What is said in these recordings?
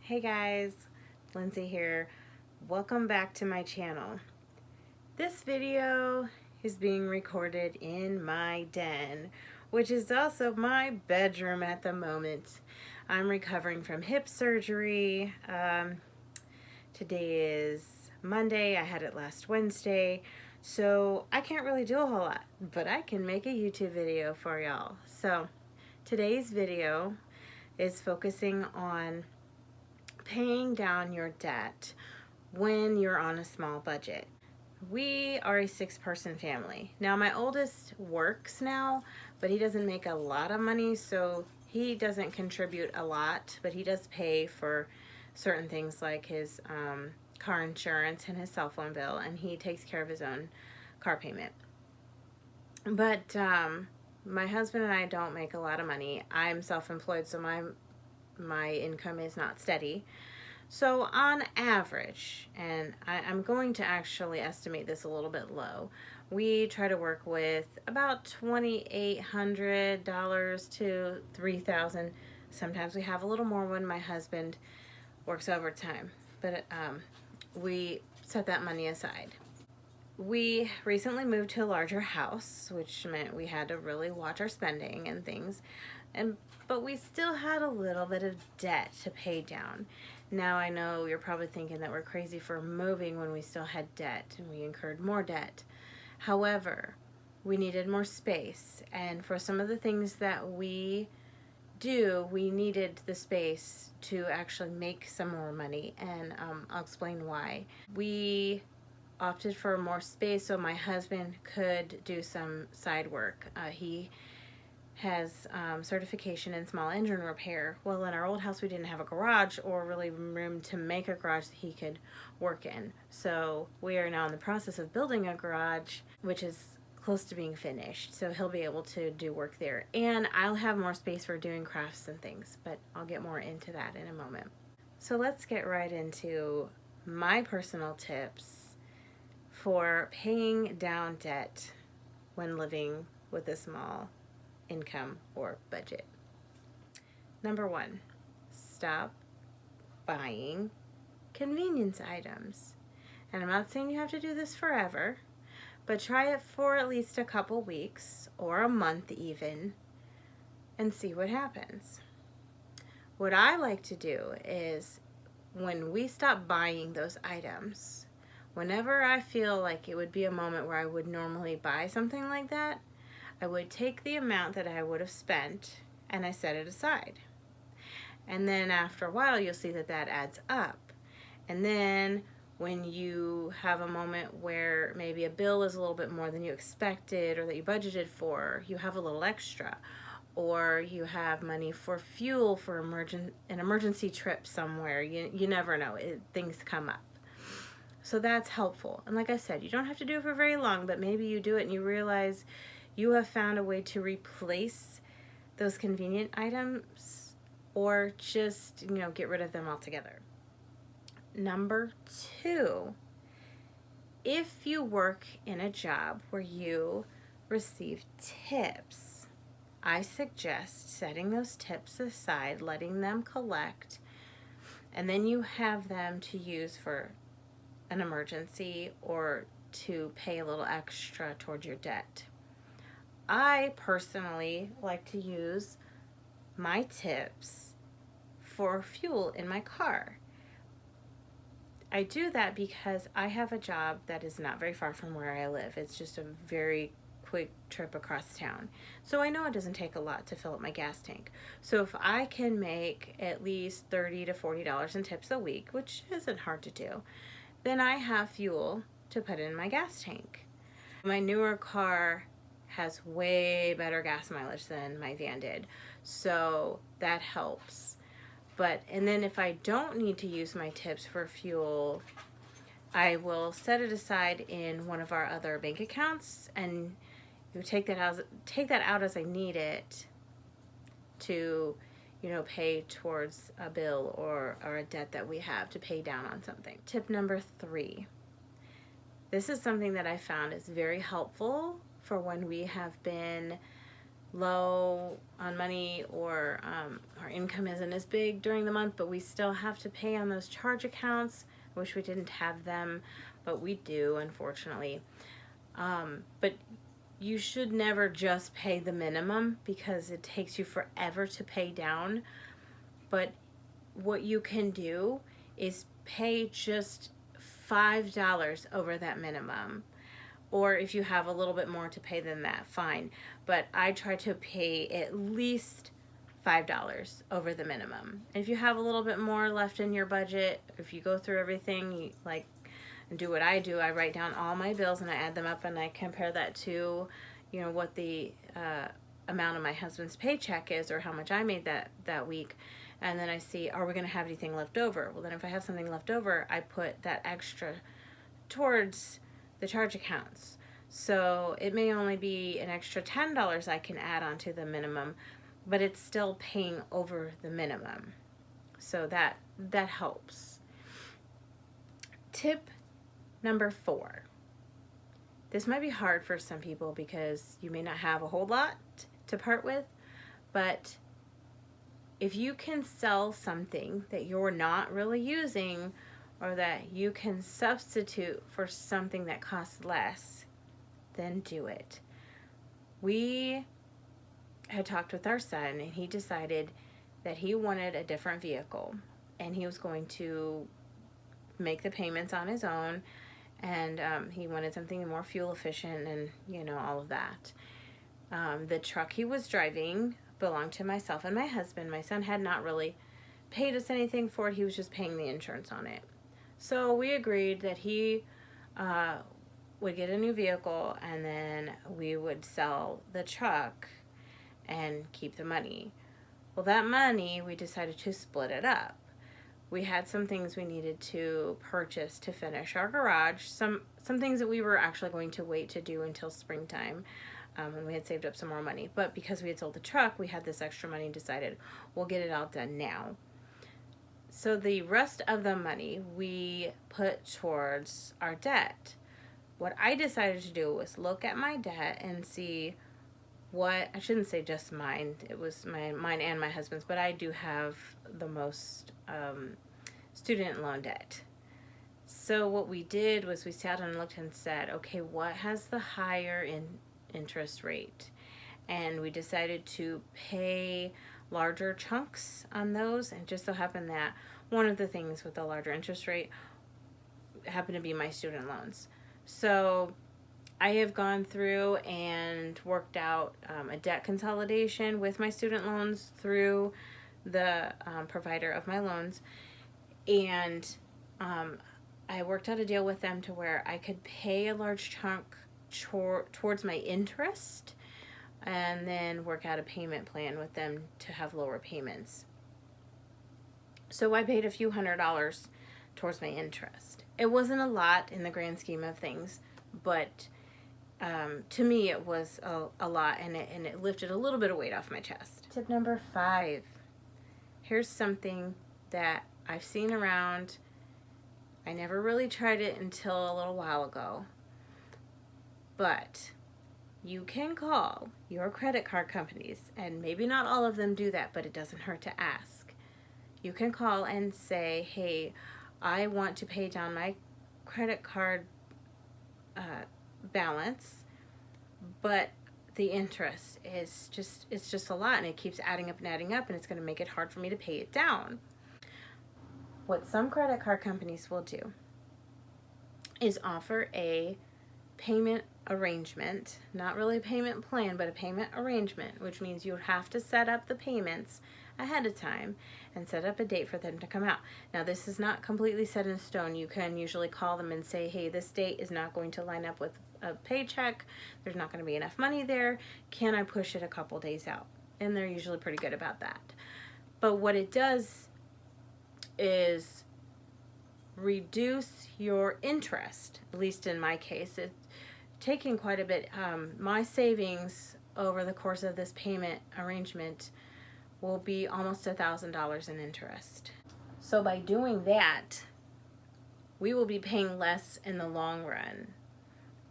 Hey guys, Lindsay here. Welcome back to my channel. This video is being recorded in my den, which is also my bedroom at the moment. I'm recovering from hip surgery. Today is Monday. I had it last Wednesday, so I can't really do a whole lot, but I can make a YouTube video for y'all. So today's video is focusing on paying down your debt when you're on a small budget. We are a 6-person family. Now my oldest works now, but he doesn't make a lot of money, so he doesn't contribute a lot, but he does pay for certain things like his car insurance and his cell phone bill, and he takes care of his own car payment. But my husband and I don't make a lot of money. I'm self-employed, so my income is not steady. So on average, and I'm going to actually estimate this a little bit low, we try to work with about $2,800 to $3,000. Sometimes we have a little more when my husband works overtime, but we set that money aside. We recently moved to a larger house, which meant we had to really watch our spending and things, but we still had a little bit of debt to pay down. Now I know you're probably thinking that we're crazy for moving when we still had debt and we incurred more debt. However, we needed more space, and for some of the things that we do, we needed the space to actually make some more money, and I'll explain why. We opted for more space so my husband could do some side work. He has certification in small engine repair. Well, in our old house we didn't have a garage or really room to make a garage that he could work in. So we are now in the process of building a garage, which is close to being finished. So he'll be able to do work there. And I'll have more space for doing crafts and things, but I'll get more into that in a moment. So let's get right into my personal tips for paying down debt when living with a small income or budget. Number 1, stop buying convenience items. And I'm not saying you have to do this forever, but try it for at least a couple weeks or a month even and see what happens. What I like to do is when we stop buying those items, whenever I feel like it would be a moment where I would normally buy something like that, I would take the amount that I would have spent and I set it aside. And then after a while, you'll see that that adds up. And then when you have a moment where maybe a bill is a little bit more than you expected or that you budgeted for, you have a little extra. Or you have money for fuel for an emergency trip somewhere. You never know. Things come up. So that's helpful. And like I said, you don't have to do it for very long, but maybe you do it and you realize you have found a way to replace those convenient items or just, get rid of them altogether. Number 2, if you work in a job where you receive tips, I suggest setting those tips aside, letting them collect, and then you have them to use for an emergency or to pay a little extra towards your debt. I personally like to use my tips for fuel in my car. I do that because I have a job that is not very far from where I live. It's just a very quick trip across town. So I know it doesn't take a lot to fill up my gas tank. So if I can make at least $30 to $40 in tips a week, which isn't hard to do, then I have fuel to put in my gas tank. My newer car has way better gas mileage than my van did, so that helps. And then if I don't need to use my tips for fuel, I will set it aside in one of our other bank accounts, and you take that out as I need it to, pay towards a bill or a debt that we have to pay down on something. Tip number 3. This is something that I found is very helpful for when we have been low on money, or our income isn't as big during the month, but we still have to pay on those charge accounts. I wish we didn't have them, but we do, unfortunately. But you should never just pay the minimum, because it takes you forever to pay down. But what you can do is pay just $5 over that minimum. Or if you have a little bit more to pay than that, fine. But I try to pay at least $5 over the minimum. And if you have a little bit more left in your budget, if you go through everything, and do what I do, I write down all my bills and I add them up and I compare that to, what the amount of my husband's paycheck is, or how much I made that week. And then I see, are we going to have anything left over? Well, then if I have something left over, I put that extra towards the charge accounts. So it may only be an extra $10 I can add onto the minimum, but it's still paying over the minimum. So that helps. Tip number 4. This might be hard for some people because you may not have a whole lot to part with, but if you can sell something that you're not really using, or that you can substitute for something that costs less, then do it. We had talked with our son, and he decided that he wanted a different vehicle, and he was going to make the payments on his own, and he wanted something more fuel efficient and all of that. The truck he was driving belonged to myself and my husband. My son had not really paid us anything for it. He was just paying the insurance on it. So we agreed that he would get a new vehicle, and then we would sell the truck and keep the money. Well, that money, we decided to split it up. We had some things we needed to purchase to finish our garage, some things that we were actually going to wait to do until springtime, and we had saved up some more money. But because we had sold the truck, we had this extra money and decided we'll get it all done now. So the rest of the money we put towards our debt. What I decided to do was look at my debt and see I shouldn't say just mine, it was mine and my husband's, but I do have the most student loan debt. So what we did was we sat and looked and said, okay, what has the higher interest rate? And we decided to pay larger chunks on those, and just so happened that one of the things with the larger interest rate happened to be my student loans. So I have gone through and worked out a debt consolidation with my student loans through the provider of my loans, and I worked out a deal with them to where I could pay a large chunk towards my interest, and then work out a payment plan with them to have lower payments. So I paid a few $100s towards my interest. It wasn't a lot in the grand scheme of things, but to me it was a lot, and it lifted a little bit of weight off my chest. Tip number 5. Here's something that I've seen around. I never really tried it until a little while ago, but you can call your credit card companies, and maybe not all of them do that, but it doesn't hurt to ask. You can call and say, hey, I want to pay down my credit card balance, but the interest is just a lot, and it keeps adding up, and it's going to make it hard for me to pay it down. What some credit card companies will do is offer a payment arrangement, not really a payment plan, but a payment arrangement, which means you have to set up the payments ahead of time and set up a date for them to come out. Now, this is not completely set in stone. You can usually call them and say, hey, this date is not going to line up with a paycheck. There's not going to be enough money there. Can I push it a couple days out? And they're usually pretty good about that. But what it does is reduce your interest, at least in my case. It's taking quite a bit. My savings over the course of this payment arrangement will be almost $1,000 in interest. So by doing that, we will be paying less in the long run.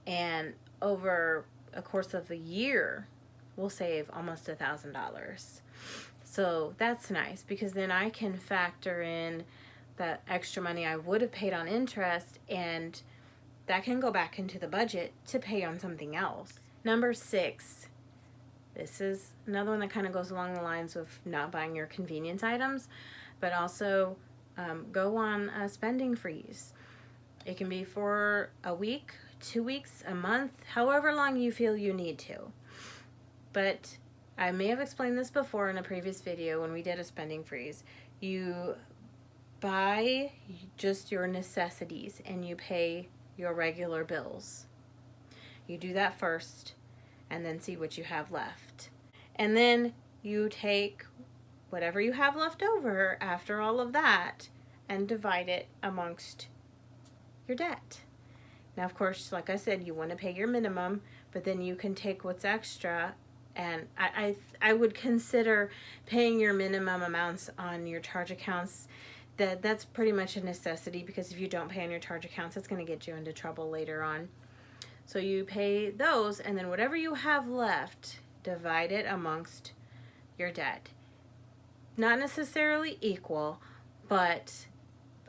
And over a course of a year, we'll save almost $1,000. So that's nice, because then I can factor in that extra money I would have paid on interest, and that can go back into the budget to pay on something else. Number 6, this is another one that kind of goes along the lines of not buying your convenience items, but also go on a spending freeze. It can be for a week, 2 weeks, a month, however long you feel you need to. But I may have explained this before in a previous video when we did a spending freeze. You buy just your necessities and you pay your regular bills. You do that first and then see what you have left. And then you take whatever you have left over after all of that and divide it amongst your debt. Now, of course, like I said, you want to pay your minimum, but then you can take what's extra. And I would consider paying your minimum amounts on your charge accounts. That's pretty much a necessity, because if you don't pay on your charge accounts, it's going to get you into trouble later on. So you pay those, and then whatever you have left, divide it amongst your debt. Not necessarily equal, but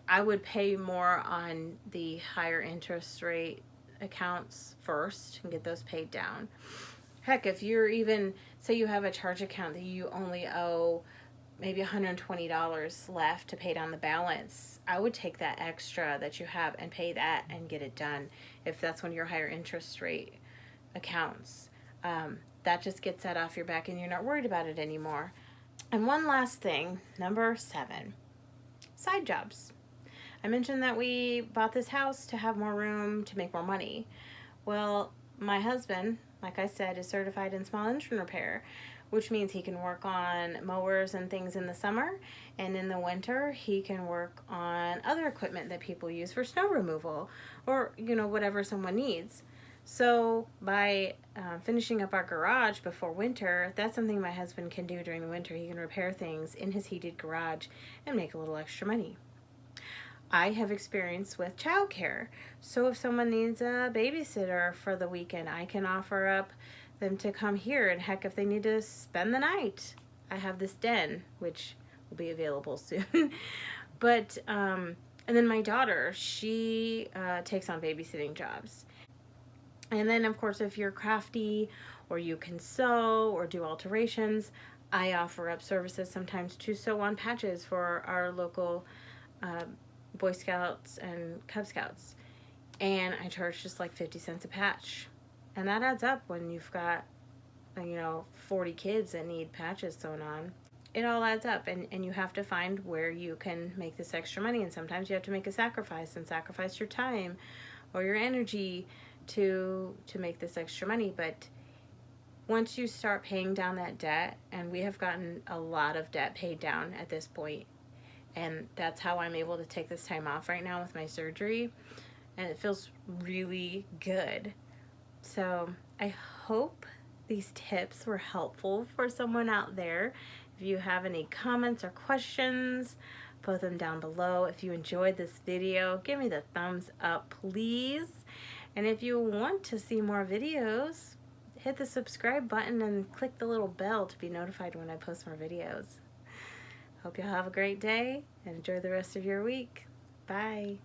I would pay more on the higher interest rate accounts first and get those paid down. Heck, if you're even, say you have a charge account that you only owe maybe $120 left to pay down the balance, I would take that extra that you have and pay that and get it done, if that's one of your higher interest rate accounts. That just gets that off your back and you're not worried about it anymore. And one last thing, number 7, side jobs. I mentioned that we bought this house to have more room to make more money. Well, my husband, like I said, is certified in small engine repair, which means he can work on mowers and things in the summer, and in the winter he can work on other equipment that people use for snow removal, or whatever someone needs. So by finishing up our garage before winter, that's something my husband can do during the winter. He can repair things in his heated garage and make a little extra money. I have experience with childcare, so if someone needs a babysitter for the weekend, I can offer up them to come here, and heck, if they need to spend the night, I have this den, which will be available soon. But and then my daughter, she takes on babysitting jobs. And then, of course, if you're crafty or you can sew or do alterations, I offer up services sometimes to sew on patches for our local Boy Scouts and Cub Scouts. And I charge just like 50 cents a patch. And that adds up when you've got, 40 kids that need patches sewn on. It all adds up, and you have to find where you can make this extra money. And sometimes you have to make a sacrifice and sacrifice your time or your energy to make this extra money. But once you start paying down that debt, and we have gotten a lot of debt paid down at this point, and that's how I'm able to take this time off right now with my surgery, and it feels really good. So I hope these tips were helpful for someone out there. If you have any comments or questions, put them down below. If you enjoyed this video, give me the thumbs up, please. And if you want to see more videos, hit the subscribe button and click the little bell to be notified when I post more videos. Hope you'll have a great day and enjoy the rest of your week. Bye.